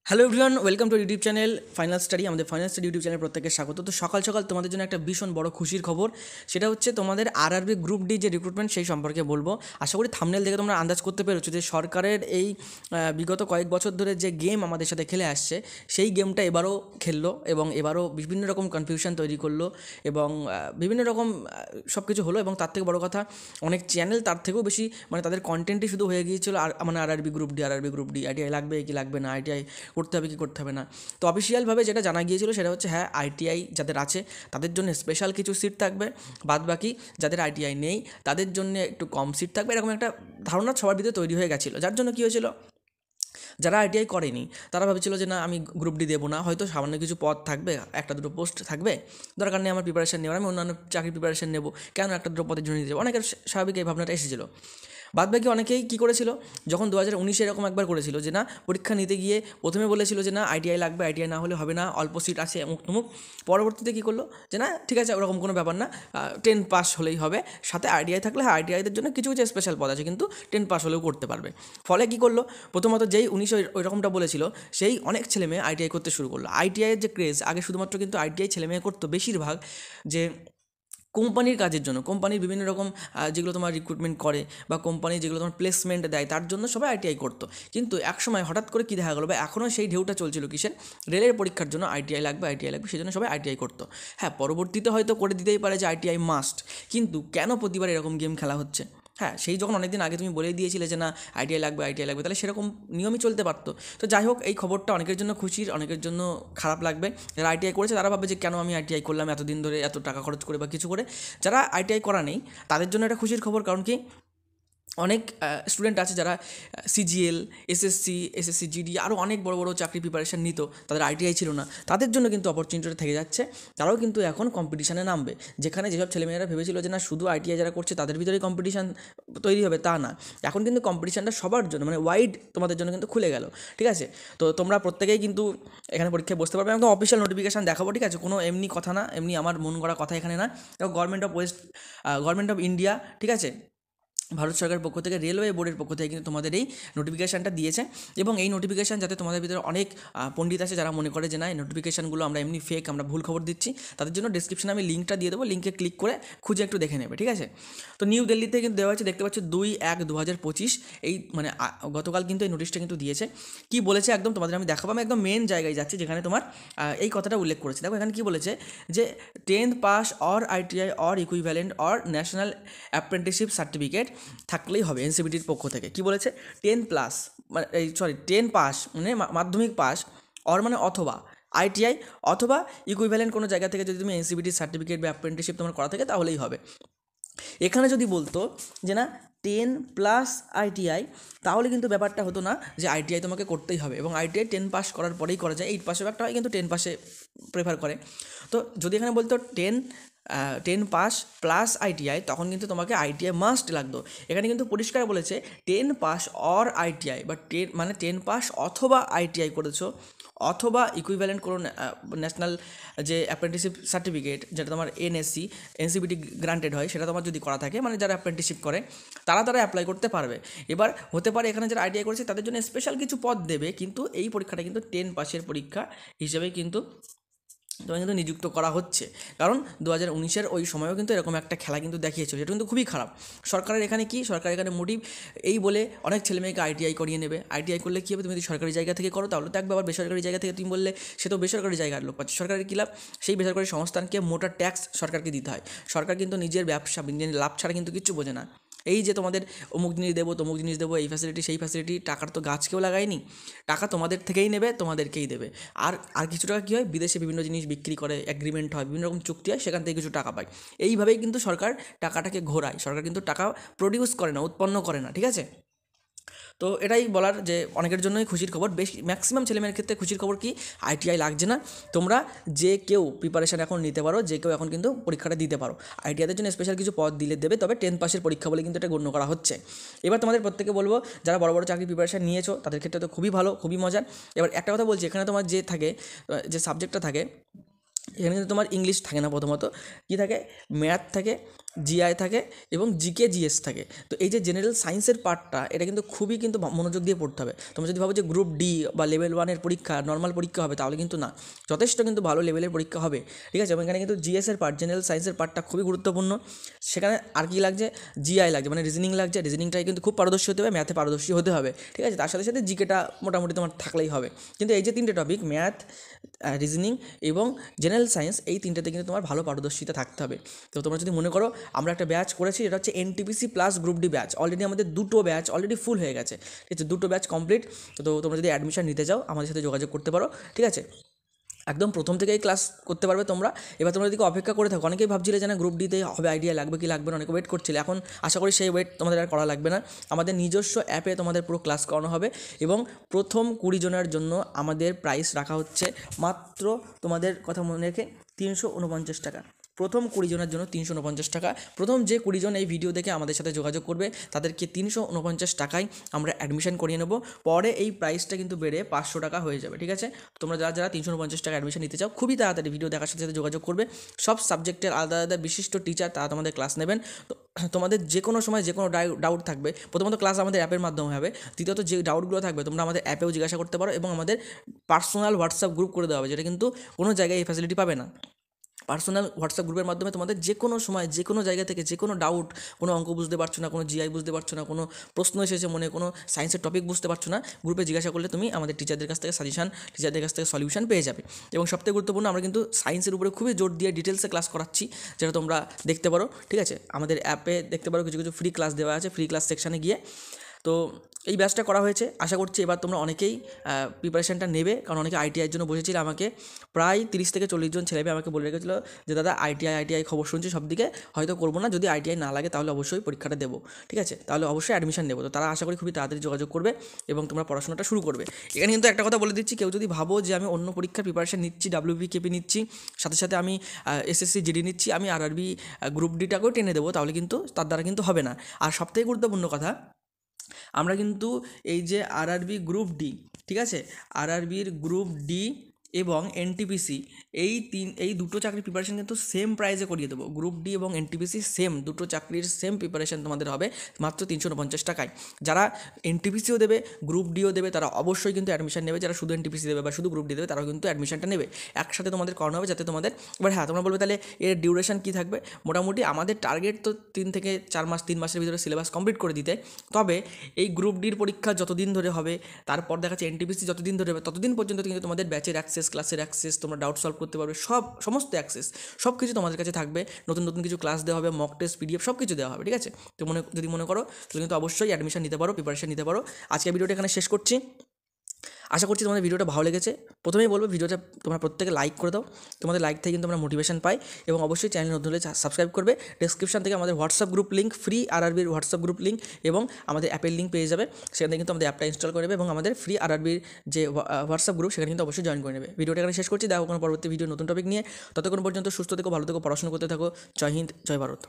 Hello everyone, welcome to YouTube channel final study. আমাদের final study YouTube channel প্রত্যেকের স্বাগত। তো সকাল সকাল তোমাদের জন্য একটা ভীষণ বড় খুশির খবর, সেটা হচ্ছে তোমাদের আরআরবি গ্রুপ ডি যে রিক্রুটমেন্ট সেই সম্পর্কে বলবো। আশা করি থাম্বনেল দেখে তোমরা আন্দাজ করতে পেরেছো যে সরকারের এই বিগত কয়েক বছর ধরে যে গেম আমাদের সাথে খেলে আসছে সেই গেমটা এবারও খেললো এবং এবারও বিভিন্ন রকম কনফিউশন তৈরি করলো এবং বিভিন্ন রকম সব কিছু হলো। এবং তার থেকে বড় কথা, অনেক চ্যানেল তার থেকেও বেশি মানে তাদের কন্টেন্টই শুধু হয়ে গিয়েছিল আর মানে আরআরবি গ্রুপ ডি আইটিআই লাগবে কি লাগবে না, আইটিআই করতে হবে কি করতে হবে না। তো অফিসিয়ালভাবে যেটা জানা গিয়েছিল সেটা হচ্ছে হ্যাঁ, আইটিআই যাদের আছে তাদের জন্য স্পেশাল কিছু সিট থাকবে, বাদ বাকি যাদের আইটিআই নেই তাদের জন্য একটু কম সিট থাকবে, এরকম একটা ধারণা সবার ভিতরে তৈরি হয়ে গেছিলো। যার জন্য কী হয়েছিল, যারা আইটিআই করেনি তারা ভাবছিল যে না, আমি গ্রুপ ডি দেবো না, হয়তো সামান্য কিছু পদ থাকবে, একটা দুটো পোস্ট থাকবে, দরকার নেই আমার প্রিপারেশন নেওয়ার, আমি অন্যান্য চাকরির প্রিপারেশন নেবো, কেন একটা দুটো পদের জন্য দিতে যাবো। অনেকের স্বাভাবিক এই ভাবনাটা এসেছিলো। বাদবাকি অনেকেই কী করেছিল, যখন 2019 এরকম একবার করেছিল যে না, পরীক্ষা নিতে গিয়ে প্রথমে বলেছিল যে না আইটিআই লাগবে, আইটিআই না হলে হবে না, অল্প সিট আছে অমুক তমুক। পরবর্তীতে কী করলো যে না ঠিক আছে, ওরকম কোনো ব্যাপার না, 10 পাস হলেই হবে, সাথে আইটিআই থাকলে হ্যাঁ আইটিআইদের জন্য কিছু কিছু স্পেশাল পদ আছে কিন্তু 10 পাস হলেও করতে পারবে। ফলে কী করলো, প্রথমত যেই 19 ওই রকমটা বলেছিল সেই অনেক ছেলে মেয়ে আইটিআই করতে শুরু করলো। আইটিআইয়ের যে ক্রেজ, আগে শুধুমাত্র কিন্তু আইটিআই ছেলে মেয়ে করতো বেশিরভাগ, যে কোম্পানির কাজের জন্য, কোম্পানির বিভিন্ন রকম যেগুলো তোমার রিক্রুটমেন্ট করে বা কোম্পানি যেগুলো তোমার প্লেসমেন্ট দেয় তার জন্য সবাই আইটিআই করতো। কিন্তু একসময় হঠাৎ করে কী দেখা গেলো, বা এখনও সেই ঢেউটা চলছিল কিসের, রেলের পরীক্ষার জন্য আইটিআই লাগবে, আইটিআই লাগবে, সেই জন্য সবাই আইটিআই করতো। হ্যাঁ, পরবর্তীতে হয়তো করে দিতেই পারে যে আইটিআই মাস্ট, কিন্তু কেন প্রতিবার এরকম গেম খেলা হচ্ছে? হ্যাঁ, সেই যখন অনেকদিন আগে তুমি বলেই দিয়েছিলে যে না আইটিআই লাগবে, আইটিআই লাগবে, তাহলে সেরকম নিয়মই চলতে পারতো। তো যাই হোক, এই খবরটা অনেকের জন্য খুশির, অনেকের জন্য খারাপ লাগবে। যারা আইটিআই করেছে তারা ভাবে যে কেন আমি আইটিআই করলাম এতদিন ধরে, এত টাকা খরচ করে বা কিছু করে। যারা আইটিআই করা নেই তাদের জন্য একটা খুশির খবর, কারণ কি অনেক স্টুডেন্ট আছে যারা সিজিএল, এসএসসি জিডি আরও অনেক বড় বড় চাকরি প্রিপারেশান নিত, তাদের আইটিআই ছিল না, তাদের জন্য কিন্তু অপরচুনিটিটা থেকে যাচ্ছে। তারাও কিন্তু এখন কম্পিটিশানে নামবে, যেখানে যেসব ছেলেমেয়েরা ভেবেছিল যে না শুধু আইটিআই যারা করছে তাদের ভিতরেই কম্পিটিশান তৈরি হবে, তা না, এখন কিন্তু কম্পিটিশানটা সবার জন্য মানে ওয়াইড তোমাদের জন্য কিন্তু খুলে গেল। ঠিক আছে, তো তোমরা প্রত্যেকেই কিন্তু এখানে পরীক্ষায় বসতে পারবে। আমাকে অফিসিয়াল নোটিফিকেশান দেখাবো, ঠিক আছে, কোনো এমনি কথা না, এমনি আমার মন গড়া কথা এখানে না। দেখো, গভর্নমেন্ট অফ ইন্ডিয়া, ঠিক আছে, ভারত সরকারের পক্ষ থেকে রেলওয়ে বোর্ডের পক্ষ থেকে কিন্তু তোমাদের এই নোটিফিকেশানটা দিয়েছে। এবং এই নোটিফিকেশান যাতে তোমাদের ভিতরে অনেক পণ্ডিত আছে যারা মনে করে যে না এই নোটিফিকেশানগুলো আমরা এমনি ফেক, আমরা ভুল খবর দিচ্ছি, তাদের জন্য ডিসক্রিপশনে আমি লিঙ্কটা দিয়ে দেবো, লিঙ্কে ক্লিক করে খুঁজে একটু দেখে নেবে। ঠিক আছে, তো নিউ দিল্লিতে কিন্তু দেওয়া হয়েছে, দেখতে পাচ্ছ 2/1/2025, এই মানে গতকাল কিন্তু এই নোটিশটা কিন্তু দিয়েছে। কি বলেছে একদম তোমাদের আমি দেখাবো, আমি একদম মেন জায়গায় যাচ্ছি যেখানে তোমার এই কথাটা উল্লেখ করেছে। দেখো এখানে কী বলেছে, যে 10th pass or ITI or equivalent or national apprenticeship certificate থাকলেই হবে। এনসিবিটির পক্ষ থেকে কী বলেছে, 10+ মানে 10 পাস মানে মাধ্যমিক পাস, অর মানে অথবা আইটিআই অথবা ইকুইভ্যালেন্ট কোনো জায়গা থেকে যদি তুমি এনসিবিটির সার্টিফিকেট বা অ্যাপ্রেন্টিসশিপ তোমার করা থাকে তাহলেই হবে। এখানে যদি বলতো যে না 10+ আইটিআই, তাহলে কিন্তু ব্যাপারটা হতো না যে আইটিআই তোমাকে করতেই হবে, এবং আইটিআই 10 পাস করার পরেই করা যায়, 8 পাসেও একটা হয় কিন্তু 10 পাসে প্রেফার করে। তো যদি এখানে বলতো 10 পাস প্লাস আইটিআই, তখন কিন্তু তোমাকে আইটিআই মাস্ট লাগতো। এখানে কিন্তু পরিষ্কার বলেছে 10 পাস অর আইটিআই, বা 10 পাস অথবা আইটিআই করেছো, অথবা ইকুইভ্যালেন্ট কোনো ন্যাশনাল যে অ্যাপ্রেন্টিসশিপ সার্টিফিকেট, যেটা তোমার এনসিবিটি গ্রান্টেড হয়, সেটা তোমার যদি করা থাকে, মানে যারা অ্যাপ্রেন্টিসশিপ করে তারা অ্যাপ্লাই করতে পারবে। এবার হতে পারে এখানে যারা আইটিআই করেছে তাদের জন্য স্পেশাল কিছু পদ দেবে, কিন্তু এই পরীক্ষাটা কিন্তু 10 পাসের পরীক্ষা হিসেবেই কিন্তু তোমাকে কিন্তু নিযুক্ত করা হচ্ছে। কারণ 2019-এর ওই সময়ও কিন্তু এরকম একটা খেলা কিন্তু দেখিয়েছিল, যেটা কিন্তু খুবই খারাপ। সরকারের এখানে কি, সরকার এখানে মোটিভ এই বলে অনেক ছেলেমেয়েকে আইটিআই করিয়ে নেবে। আইটিআই করলে কী হবে, তুমি যদি সরকারি জায়গা থেকে করো তাহলে তো একবার, আবার বেসরকারি জায়গা থেকে তুমি বললে সে তো বেসরকারি জায়গার লোক পাচ্ছে। সরকারের কী লাভ, সেই বেসরকারি সংস্থানকে মোটা ট্যাক্স সরকারকে দিতে হয়। সরকার কিন্তু নিজের ব্যবসা, নিজের লাভ ছাড়া কিন্তু কিচ্ছু বোঝে না। এই যে তোমাদের অমুক জিনিস দেবো, তমুক জিনিস দেবো, এই ফ্যাসিলিটি সেই ফ্যাসিলিটি, টাকার তো গাছ কেউ লাগায়নি, টাকা তোমাদের থেকেই নেবে, তোমাদেরকেই দেবে। আর কিছু টাকা কী হয়, বিদেশে বিভিন্ন জিনিস বিক্রি করে, এগ্রিমেন্ট হয়, বিভিন্ন রকম চুক্তি হয়, সেখান থেকে কিছু টাকা পায়। এইভাবেই কিন্তু সরকার টাকাটাকে ঘোরায়, সরকার কিন্তু টাকা প্রডিউস করে না, উৎপন্ন করে না। ঠিক আছে, তো এটাই বলার যে অনেকের জন্যই খুশির খবর, বেশি ম্যাক্সিমাম ছেলেমেয়ের ক্ষেত্রে খুশির খবর কি, আইটিআই লাগছে না। তোমরা যে কেউ প্রিপারেশান এখন নিতে পারো, যে কেউ এখন কিন্তু পরীক্ষাটা দিতে পারো। আইটিআইদের জন্য স্পেশাল কিছু পদ দিলে দেবে, তবে 10 পাসের পরীক্ষা বলে কিন্তু এটা গণ্য করা হচ্ছে। এবার তোমাদের প্রত্যেকে বলবো, যারা বড় বড় চাকরি প্রিপারেশান নিয়েছো তাদের ক্ষেত্রে তো খুবই ভালো, খুবই মজার। এবার একটা কথা বলছি, এখানে তোমার যে থাকে, যে সাবজেক্টটা থাকে, এখানে কিন্তু তোমার ইংলিশ থাকে না, প্রথমত কী থাকে, ম্যাথ থাকে, জিআই থাকে এবং জিকে জিএস থাকে। তো এই যে জেনারেল সায়েন্সের পার্টটা এটা কিন্তু খুবই কিন্তু মনোযোগ দিয়ে পড়তে হবে। তোমরা যদি ভাবো যে গ্রুপ ডি বা লেভেল 1-এর পরীক্ষা নর্মাল পরীক্ষা হবে, তাহলে কিন্তু না, যথেষ্ট কিন্তু ভালো লেভেলের পরীক্ষা হবে, ঠিক আছে। এবং এখানে কিন্তু জিএসের পার্ট, জেনারেল সায়েন্সের পার্টটা খুবই গুরুত্বপূর্ণ। সেখানে আর কি লাগছে, জিআই লাগছে, মানে রিজনিং লাগছে। রিজনিংটাই কিন্তু খুব পারদর্শী হতে হবে, ম্যাথে পারদর্শী হতে হবে, ঠিক আছে। তার সাথে সাথে জিকেটা মোটামুটি তোমার থাকলেই হবে। কিন্তু এই যে তিনটে টপিক, ম্যাথ, রিজনিং এবং জেনারেল সায়েন্স, এই তিনটাতে কিন্তু তোমার ভালো পারদর্শিতা থাকতে হবে। তো তোমরা যদি মনে করো, আমরা একটা ব্যাচ করেছি, এটা হচ্ছে NTPC plus group D batch. Already আমাদের দুটো ব্যাচ অলরেডি ফুল হয়ে গেছে, ঠিক আছে, দুটো ব্যাচ কমপ্লিট। তো তোমরা যদি অ্যাডমিশন নিতে চাও আমাদের সাথে যোগাযোগ করতে পারো, ঠিক আছে। একদম প্রথম থেকেই ক্লাস করতে পারবে তোমরা। এবার তোমরা যদি অপেক্ষা করে থাকো, অনেকেই ভাবছিলে যে না গ্রুপ ডিতে হবে, আইডিয়া লাগবে কি লাগবে না, অনেকে ওয়েট করছিলে। এখন আশা করি সেই ওয়েট তোমাদের আর করা লাগবে না। আমাদের নিজস্ব অ্যাপে তোমাদের পুরো ক্লাস করানো হবে এবং প্রথম 20 জনের জন্য আমাদের প্রাইস রাখা হচ্ছে মাত্র, তোমাদের কথা মনে রেখে, 349 টাকা। প্রথম 20 জনের জন্য 349 টাকা। প্রথম যে 20 জন এই ভিডিও দেখে আমাদের সাথে যোগাযোগ করবে তাদেরকে 349 টাকায় আমরা অ্যাডমিশন করিয়ে নেব। পরে এই প্রাইসটা কিন্তু বেড়ে 500 টাকা হয়ে যাবে, ঠিক আছে। তোমরা যারা যারা 350 টাকা অ্যাডমিশন নিতে চাও, খুবই তাড়াতাড়ি ভিডিও দেখার সাথে সাথে যোগাযোগ করবে। সব সাবজেক্টের আলাদা আলাদা বিশিষ্ট টিচার তারা তোমাদের ক্লাস নেবেন। তো তোমাদের যে কোনো সময় যে কোনো ডাউট থাকবে, প্রথমত ক্লাস আমাদের অ্যাপের মাধ্যমে হবে, দ্বিতীয়ত যে ডাউটগুলো থাকবে তোমরা আমাদের অ্যাপেও জিজ্ঞাসা করতে পারো, এবং আমাদের পার্সোনাল হোয়াটসঅ্যাপ গ্রুপ করে দেওয়া হবে, যেটা কিন্তু কোনো জায়গায় এই ফ্যাসিলিটি পাবে না। পার্সোনাল হোয়াটসঅ্যাপ গ্রুপের মাধ্যমে তোমাদের যে কোনো সময় যে কোনো জায়গা থেকে যে কোনো ডাউট, কোনো অঙ্ক বুঝতে পারছো না, কোনো জিআই বুঝতে পারছো না, কোনো প্রশ্ন এসেছে মনে, কোনো সায়েন্সের টপিক বুঝতে পারছো না, গ্রুপে জিজ্ঞাসা করলে তুমি আমাদের টিচারদের কাছ থেকে সাজেশন, টিচারদের কাছ থেকে সলিউশন পেয়ে যাবে। এবং সবথেকে গুরুত্বপূর্ণ, আমরা কিন্তু সায়েন্সের উপরে খুবই জোর দিয়ে ডিটেলসে ক্লাস করাচ্ছি, যেটা তোমরা দেখতে পারো, ঠিক আছে। আমাদের অ্যাপে দেখতে পারো কিছু কিছু ফ্রি ক্লাস দেওয়া আছে, ফ্রি ক্লাস সেকশানে গিয়ে। তো এই ব্যাচটা করা হয়েছে, আশা করছি এবার তোমরা অনেকেই প্রিপারেশানটা নেবে, কারণ অনেকে আইটিআইয়ের জন্য বসেছিল। আমাকে প্রায় 30 থেকে 40 জন ছেলেমেয়ে আমাকে বলে রেখেছিলো যে দাদা আইটিআই খবর শুনছি সব দিকে, হয়তো করবো না, যদি আইটিআই না লাগে তাহলে অবশ্যই পরীক্ষাটা দেবো, ঠিক আছে, তাহলে অবশ্যই অ্যাডমিশন নেবো। তো তারা আশা করি খুবই তাড়াতাড়ি যোগাযোগ করবে এবং তোমরা পড়াশোনাটা শুরু করবে। এখানে কিন্তু একটা কথা বলে দিচ্ছি, কেউ যদি ভাবো যে আমি অন্য পরীক্ষার প্রিপারেশান নিচ্ছি, WBKP নিচ্ছি, সাথে সাথে আমি SSC GD নিচ্ছি, আমি আরআরবি গ্রুপ ডিটাকেও টেনে দেবো, তাহলে কিন্তু তার দ্বারা কিন্তু হবে না। আর সবথেকে গুরুত্বপূর্ণ কথা, আমরা কিন্তু এই যে আরআরবি গ্রুপ ডি, ঠিক আছে, আরআরবির গ্রুপ ডি এবং এনটিপিসি, এই দুটো চাকরির প্রিপারেশন কিন্তু সেম প্রাইসে করিয়ে দেবো। গ্রুপ ডি এবং এনটিপিসি সেম, দুটো চাকরির সেম প্রিপারেশন তোমাদের হবে মাত্র 349 টাকায়। যারা এনটিপিসিও দেবে, গ্রুপ ডিও দেবে, তারা অবশ্যই কিন্তু অ্যাডমিশন নেবে। যারা শুধু এনটিপিসি দেবে বা শুধু গ্রুপ ডি দেবে, তারাও কিন্তু অ্যাডমিশনটা নেবে। একসাথে তোমাদের করানো হবে, যাতে তোমাদের, এবার হ্যাঁ তোমরা বলবে তাহলে এর ডিউরেশন কী থাকবে। মোটামুটি আমাদের টার্গেট তো 3 থেকে 4 মাস, 3 মাসের ভিতরে সিলেবাস কমপ্লিট করে দিতে। তবে এই গ্রুপ ডির পরীক্ষা যতদিন ধরে হবে, তারপর দেখা যাচ্ছে এনটিপিসি যতদিন ধরে হবে, ততদিন পর্যন্ত কিন্তু তোমাদের ব্যাচের অ্যাক্সেস, ক্লাসের অ্যাক্সেস, তোমরা ডাউট সলভ করতে পারবে, সমস্ত অ্যাক্সেস সব কিছু তোমাদের কাছে থাকবে। নতুন নতুন কিছু ক্লাস দেওয়া হবে, মক টেস্ট, PDF সব কিছু দেওয়া হবে, ঠিক আছে। তো যদি মনে করো তাহলে কিন্তু অবশ্যই অ্যাডমিশন নিতে পারো, প্রিপারেশন নিতে পারো। আজকে ভিডিওটা এখানে শেষ করছি। আশা করছি তোমাদের ভিডিওটা ভালো লেগেছে। প্রথমেই বলবো, ভিডিওটা তোমরা প্রত্যেকে লাইক করে দাও, তোমাদের লাইক থেকে কিন্তু আমরা মোটিভেশন পাই। এবং অবশ্যই চ্যানেল নতুন হলে সাবস্ক্রাইব করবে। ডেসক্রিপশন থেকে আমাদের হোয়াটসঅ্যাপ গ্রুপ লিঙ্ক, ফ্রি আরআরবির হোয়াটসঅ্যাপ গ্রুপ লিঙ্ক এবং আমাদের অ্যাপের লিঙ্ক পেয়ে যাবে। সেখান থেকে কিন্তু আমাদের অ্যাপটা ইনস্টল করে নেবে এবং আমাদের ফ্রি আরআরবির যে হোয়াটসঅ্যাপ গ্রুপ, সেখানে কিন্তু অবশ্যই জয়েন করে নেবে। ভিডিওটা এখানে শেষ করছি, দেখো কোনো পরবর্তী ভিডিও নতুন টপিক নিয়ে। ততক্ষণ পর্যন্ত সুস্থ থেকো, ভালো থেকো, পড়াশোনা করতে থাকো। জয় হিন্দ, জয় ভারত।